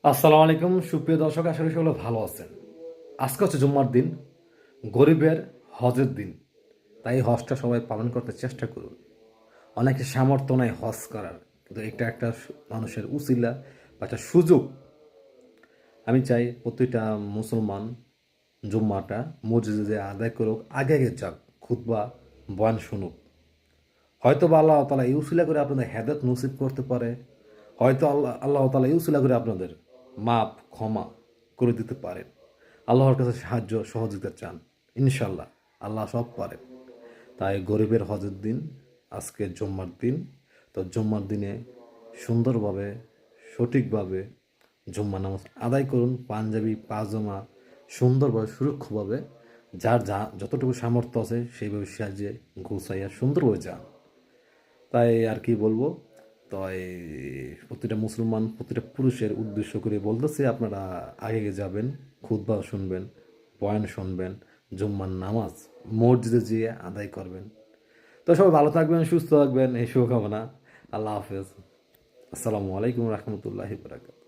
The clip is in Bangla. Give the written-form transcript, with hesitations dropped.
আসসালামু আলাইকুম সুপ্রিয় দর্শক, আশা করি সকলে ভালো আছেন। আজকে হচ্ছে জুম্মার দিন, গরিবের হজের দিন। তাই এই হজটা সবাই পালন করতে চেষ্টা করুন। অনেকের সামর্থ্য নাই হজ করার, কিন্তু এটা একটা মানুষের উসিলা বা একটা সুযোগ। আমি চাই প্রতিটা মুসলমান জুম্মাটা মসজিদে আদায় করুক, আগে আগে যাক, খুতবা বয়ান শুনুক। হয়তো বা আল্লাহ তালা এই উসিলা করে আপনাদের হেদায়েত নসিব করতে পারে, হয়তো আল্লাহ তালা এই উসিলা করে আপনাদের মাপ ক্ষমা করে দিতে পারেন। আল্লাহর কাছে সাহায্য সহযোগিতা চান, ইনশাল্লাহ আল্লাহ সব পারেন। তাই গরিবের হজের দিন, আজকে জুম্মার দিন। তো জুম্মার দিনে সুন্দরভাবে সঠিকভাবে জুম্মা নামাজ আদায় করুন, পাঞ্জাবি পাজামা সুন্দরভাবে সুরক্ষভাবে যার যা যতটুকু সামর্থ্য আছে সেইভাবে সাজিয়ে গুছাইয়া সুন্দরভাবে যান। তাই আর কি বলবো। তাই প্রতিটা মুসলমান প্রতিটা পুরুষের উদ্দেশ্য করে বলতেছে, আপনারা আগে যাবেন, খুতবা শুনবেন, বয়ান শুনবেন, জুম্মার নামাজ মসজিদে যেয়ে আদায় করবেন। তো সবাই ভালো থাকবেন, সুস্থ থাকবেন, এই শুভকামনা। আল্লাহ হাফেজ। আসসালামু আলাইকুম রহমতুল্লাহি বারাকাতুহু।